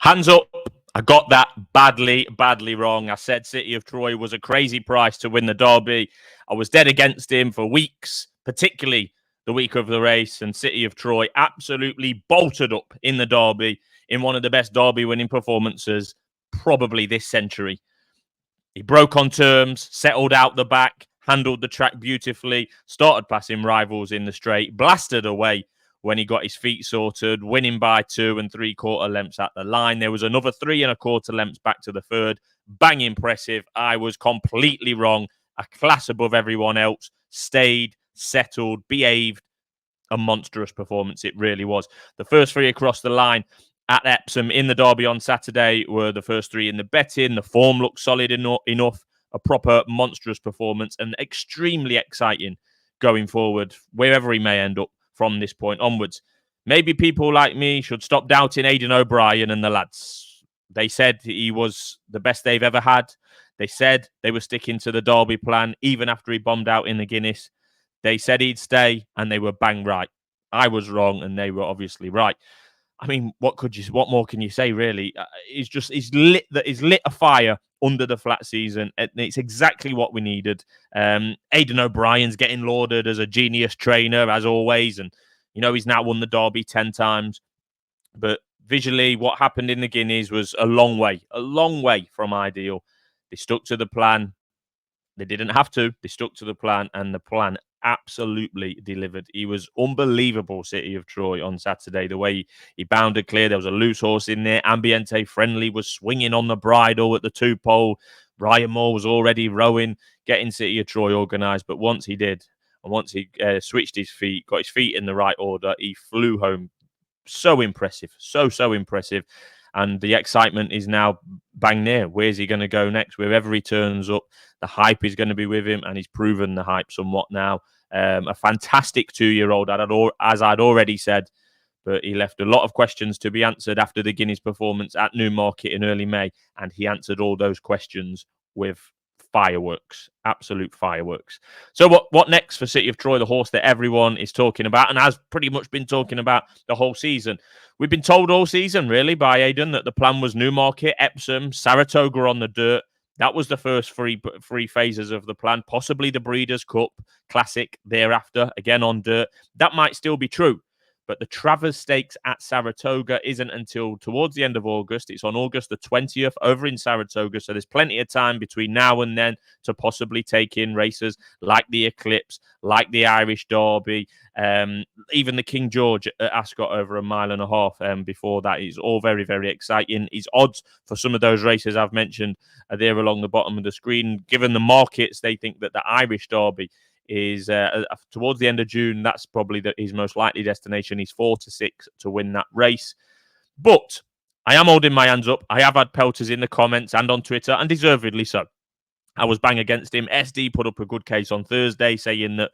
Hands up. I got that badly wrong. I said City of Troy was a crazy price to win the derby. I was dead against him for weeks, particularly the week of the race, and City of Troy absolutely bolted up in the derby in one of the best derby winning performances probably this century. He broke on terms, settled out the back, handled the track beautifully, started passing rivals in the straight, blasted away when he got his feet sorted, winning by 2 3/4 lengths at the line. There was another 3 1/4 lengths back to the third. Bang impressive. I was completely wrong. A class above everyone else. Stayed, settled, behaved. A monstrous performance it really was. The first three across the line at Epsom in the derby on Saturday were the first three in the betting. The form looked solid enough. A proper monstrous performance and extremely exciting going forward, wherever he may end up from this point onwards. Maybe people like me should stop doubting Aidan O'Brien and the lads. They said he was the best they've ever had. They said they were sticking to the derby plan even after he bombed out in the Guinness. They said he'd stay, and they were bang right. I was wrong, and they were obviously right. I mean, what more can you say? Really, he's lit a fire under the flat season. It's exactly what we needed. Aidan O'Brien's getting lauded as a genius trainer as always, and he's now won the derby 10 times. But visually, what happened in the Guineas was a long way from ideal. They stuck to the plan. They didn't have to. They stuck to the plan, and the plan absolutely delivered. He was unbelievable, City of Troy, on Saturday. The way he bounded clear. There was a loose horse in there. Ambiente Friendly was swinging on the bridle at the two-pole. Ryan Moore was already rowing, getting City of Troy organised. But once he did, and once he switched his feet, got his feet in the right order, he flew home. So impressive. So impressive. And the excitement is now bang near. Where's he going to go next? Wherever he turns up, the hype is going to be with him, and he's proven the hype somewhat now. A fantastic 2-year-old, as I'd already said, but he left a lot of questions to be answered after the Guineas performance at Newmarket in early May, and he answered all those questions with fireworks, absolute fireworks. So what next for City of Troy, the horse that everyone is talking about and has pretty much been talking about the whole season? We've been told all season, really, by Aidan that the plan was Newmarket, Epsom, Saratoga on the dirt. That was the first three phases of the plan, possibly the Breeders' Cup Classic thereafter, again on dirt. That might still be true. But the Travers Stakes at Saratoga isn't until towards the end of August. It's on August the 20th over in Saratoga. So there's plenty of time between now and then to possibly take in races like the Eclipse, like the Irish Derby, even the King George at Ascot over 1.5 miles before that. It's all very, very exciting. His odds for some of those races I've mentioned are there along the bottom of the screen. Given the markets, they think that the Irish Derby is towards the end of June. That's probably his most likely destination. He's 4-6 to win that race. But I am holding my hands up. I have had pelters in the comments and on Twitter, and deservedly so. I was bang against him. SD put up a good case on Thursday, saying that,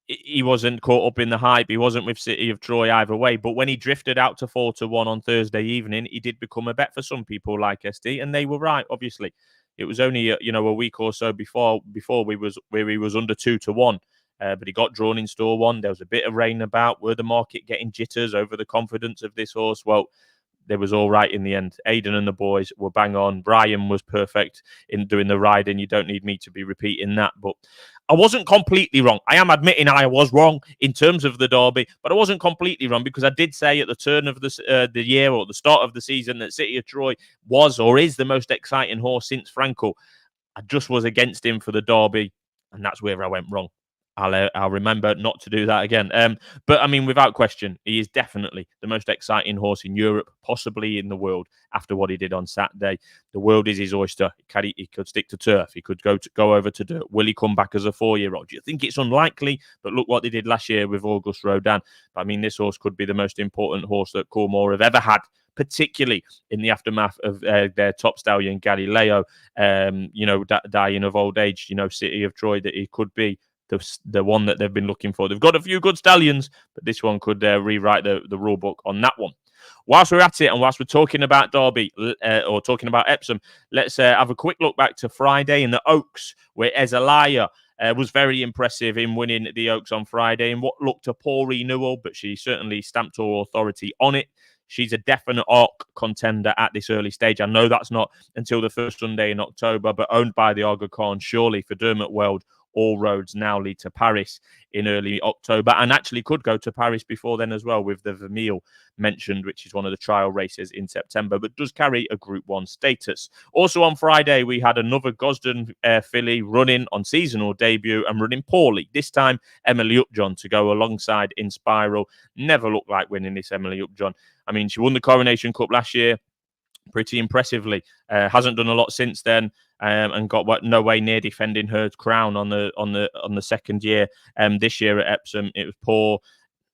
he wasn't caught up in the hype. He wasn't with City of Troy either way. But when he drifted out to 4-1 on Thursday evening, he did become a bet for some people like SD, and they were right, obviously. It was only a week or so before where he was under 2-1, but he got drawn in store one. There was a bit of rain about. Were the market getting jitters over the confidence of this horse? Well, there was all right in the end. Aidan and the boys were bang on. Brian was perfect in doing the riding. You don't need me to be repeating that, but I wasn't completely wrong. I am admitting I was wrong in terms of the Derby, but I wasn't completely wrong because I did say at the turn of the year or the start of the season that City of Troy was or is the most exciting horse since Frankel. I just was against him for the Derby, and that's where I went wrong. I'll remember not to do that again. But I mean, without question, he is definitely the most exciting horse in Europe, possibly in the world, after what he did on Saturday. The world is his oyster. He could stick to turf. He could go over to dirt. Will he come back as a 4-year-old? Do you think it's unlikely? But look what they did last year with August Rodin. I mean, this horse could be the most important horse that Coolmore have ever had, particularly in the aftermath of their top stallion, Galileo, dying of old age. City of Troy, that he could be the one that they've been looking for. They've got a few good stallions, but this one could rewrite the rule book on that one. Whilst we're at it, and whilst we're talking about Derby or talking about Epsom, let's have a quick look back to Friday in the Oaks, where Ezaliah was very impressive in winning the Oaks on Friday in what looked a poor renewal, but she certainly stamped her authority on it. she's a definite ARC contender at this early stage. I know that's not until the first Sunday in October, but owned by the Aga Khan, surely for Dermot Weld, all roads now lead to Paris in early October, and actually could go to Paris before then as well, with the Vermeil mentioned, which is one of the trial races in September, but does carry a Group 1 status. Also on Friday, we had another Gosden filly running on seasonal debut and running poorly. This time, Emily Upjohn to go alongside Inspiral. Never looked like winning this, Emily Upjohn. I mean, she won the Coronation Cup last year pretty impressively. Hasn't done a lot since then, and got no way near defending her crown on the second year. This year at Epsom, it was poor.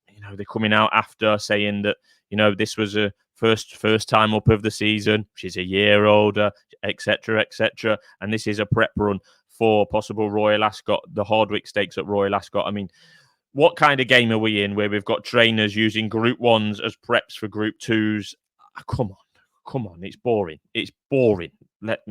You know, they're coming out after saying that, you know, this was a first time up of the season. She's a year older, etc., etc. And this is a prep run for possible Royal Ascot, the Hardwick Stakes at Royal Ascot. I mean, what kind of game are we in where we've got trainers using Group 1s as preps for Group 2s? Come on, it's boring. It's boring.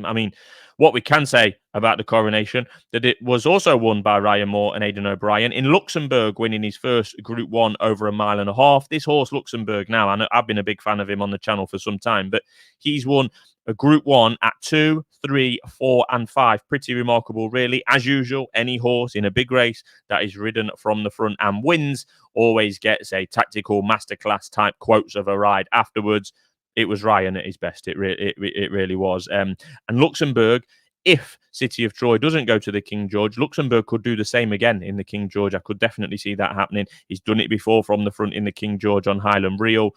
I mean, what we can say about the Coronation, that it was also won by Ryan Moore and Aidan O'Brien in Luxembourg, winning his first Group 1 over a mile and a half. This horse, Luxembourg, now, I've been a big fan of him on the channel for some time, but he's won a Group 1 at 2, 3, 4, and 5. Pretty remarkable, really. As usual, any horse in a big race that is ridden from the front and wins always gets a tactical masterclass type quotes of a ride afterwards. It was Ryan at his best. It really was. And Luxembourg, if City of Troy doesn't go to the King George, Luxembourg could do the same again in the King George. I could definitely see that happening. He's done it before from the front in the King George on Highland Reel.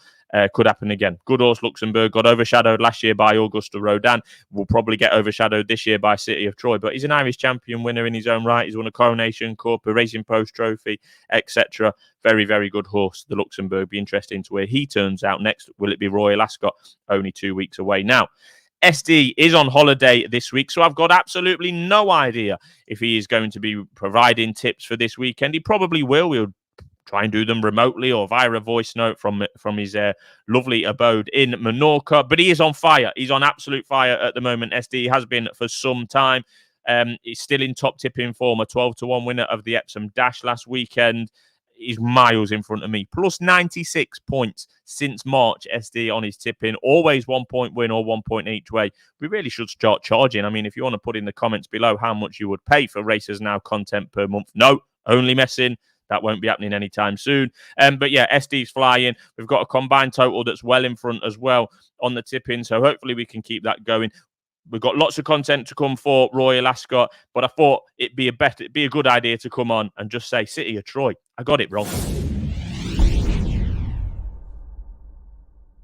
Could happen again. Good horse Luxembourg, got overshadowed last year by Augusta Rodin. Will probably get overshadowed this year by City of Troy, but he's an Irish champion winner in his own right. He's won a Coronation Cup, a Racing Post Trophy, etc. Very, very good horse, the Luxembourg. Be interesting to where he turns out next. Will it be Royal Ascot? Only 2 weeks away now. SD is on holiday this week, so I've got absolutely no idea if he is going to be providing tips for this weekend. He probably will. We'll try and do them remotely or via a voice note from his lovely abode in Menorca. But he is on fire. He's on absolute fire at the moment. SD has been for some time. He's still in top tipping form, a 12-1 winner of the Epsom Dash last weekend. He's miles in front of me. Plus 96 points since March, SD on his tipping. Always 1 point win or 1 point each way. We really should start charging. I mean, if you want to put in the comments below how much you would pay for Racers Now content per month. No, only messing. That won't be happening anytime soon. But yeah, SD's flying. We've got a combined total that's well in front as well on the tipping. So hopefully we can keep that going. We've got lots of content to come for Royal Ascot, but I thought it'd be a good idea to come on and just say City of Troy. I got it wrong.